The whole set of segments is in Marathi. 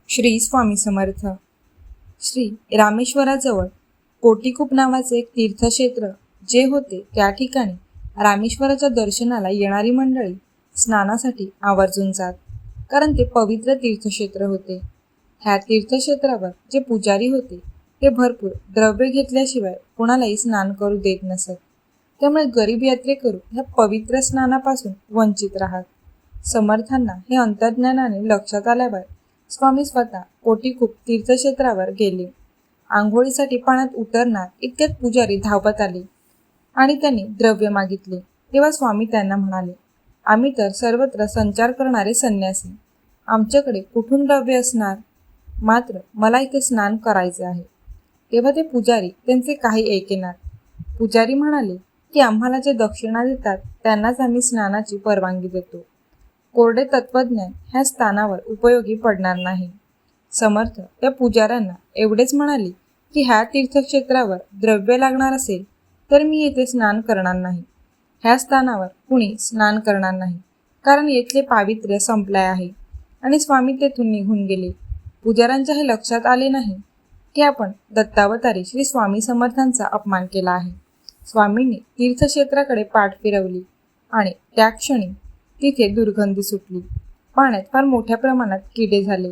श्री स्वामी समर्थ. श्री रामेश्वराजवळ कोटीकूप नावाचे एक तीर्थक्षेत्र जे होते त्या ठिकाणी रामेश्वराच्या दर्शनाला येणारी मंडळी स्नानासाठी आवर्जून जात, कारण ते पवित्र तीर्थक्षेत्र होते. ह्या तीर्थक्षेत्रावर जे पुजारी होते ते भरपूर द्रव्य घेतल्याशिवाय कोणालाही स्नान करू देत नसत. त्यामुळे गरीब यात्रेकरू ह्या पवित्र स्नानापासून वंचित राहत. समर्थांना हे अंतर्ज्ञानाने लक्षात आल्यावर स्वामी स्वतः कोटीकूप तीर्थक्षेत्रावर गेले. आंघोळीसाठी पाण्यात उतरणार इतक्यात पुजारी धावत आले आणि त्यांनी द्रव्य मागितले. तेव्हा स्वामी त्यांना म्हणाले, आम्ही तर सर्वत्र संचार करणारे संन्यासी, आमच्याकडे कुठून द्रव्य असणार? मात्र मला इथे स्नान करायचे आहे. तेव्हा ते पुजारी त्यांचे काही ऐकेनात. पुजारी म्हणाले की आम्हाला जे दक्षिणा देतात त्यांनाच आम्ही स्नानाची परवानगी देतो. कोरडे तत्वज्ञान ह्या स्थानावर उपयोगी पडणार नाही. समर्थ त्या पुजाऱ्यांना एवढेच म्हणाले की ह्या तीर्थक्षेत्रावर द्रव्य लागणार असेल तर मी येथे स्नान करणार नाही. ह्या स्थानावर कुणी स्नान करणार नाही, कारण येथले पावित्र्य संपले आहे. आणि स्वामी तेथून निघून गेले. पुजाऱ्यांच्या हे लक्षात आले नाही की आपण दत्तावतारी श्री स्वामी समर्थांचा अपमान केला आहे. स्वामींनी तीर्थक्षेत्राकडे पाठ फिरवली आणि त्या क्षणी तिथे दुर्गंधी सुटली. पाण्यात फार मोठ्या प्रमाणात किडे झाले.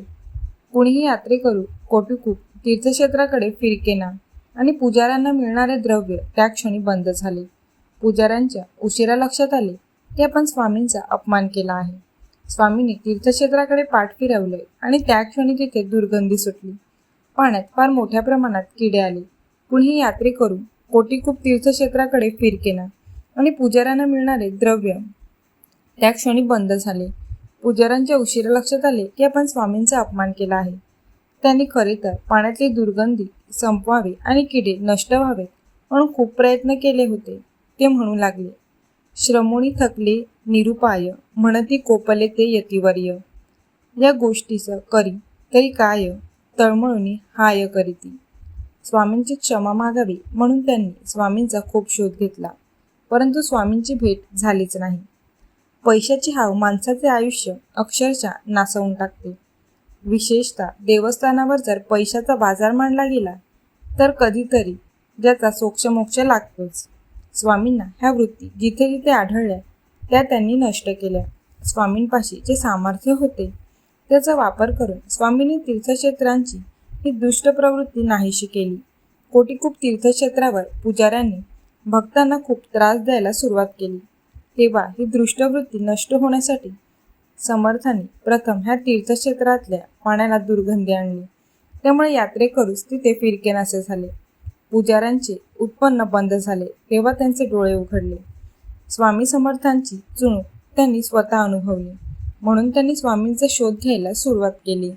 कुणीही यात्रेकरू कोटीकूप तीर्थक्षेत्राकडे फिरकेना आणि पुजाऱ्यांना मिळणारे द्रव्य त्या क्षणी बंद झाले. पुजाऱ्यांच्या उशिरा लक्षात आले की आपण स्वामींचा अपमान केला आहे. स्वामींनी तीर्थक्षेत्राकडे पाठ फिरवले आणि त्या क्षणी तिथे दुर्गंधी सुटली. पाण्यात फार मोठ्या प्रमाणात किडे आले. कुणीही यात्रेकरू कोटीकूप तीर्थक्षेत्राकडे फिरकेना आणि पुजाऱ्यांना मिळणारे द्रव्य त्या क्षणी बंद झाले. पुजाऱ्यांच्या उशिरा लक्षात आले की आपण स्वामींचा अपमान केला आहे. त्यांनी खरे तर पाण्यातली दुर्गंधी संपवावी आणि किडे नष्ट व्हावेत म्हणून खूप प्रयत्न केले होते. ते म्हणू लागले, श्रमोनी थकले निरुपाय, म्हणती कोपले ते यतिवर्य. या गोष्टीस करी तरी काय, तळमळूनी हाय करीती. स्वामींची क्षमा मागावी म्हणून त्यांनी स्वामींचा खूप शोध घेतला, परंतु स्वामींची भेट झालीच नाही. पैशाची हाव माणसाचे आयुष्य अक्षरशः नासवून टाकते. विशेषतः देवस्थानावर जर पैशाचा बाजार मांडला गेला तर कधीतरी ज्याचा सोक्षमोक्ष लागतोच. स्वामींना ह्या वृत्ती जिथे जिथे आढळल्या त्या त्यांनी नष्ट केल्या. स्वामींपाशी जे सामर्थ्य होते त्याचा वापर करून स्वामींनी तीर्थक्षेत्रांची ही दुष्ट प्रवृत्ती नाहीशी केली. कोटीकूप तीर्थक्षेत्रावर पुजाऱ्यांनी भक्तांना खूप त्रास द्यायला सुरुवात केली. तेव्हा ही दृष्टवृत्ती नष्ट होण्यासाठी समर्थांनी प्रथम ह्या तीर्थक्षेत्रातल्या पाण्याला दुर्गंधी आणली. त्यामुळे यात्रेकरूच तिथे फिरकेनासे झाले. पुजाऱ्यांचे उत्पन्न बंद झाले. तेव्हा त्यांचे डोळे उघडले. स्वामी समर्थांची चुणूक त्यांनी स्वतः अनुभवली. म्हणून त्यांनी स्वामींचा शोध घ्यायला सुरुवात केली.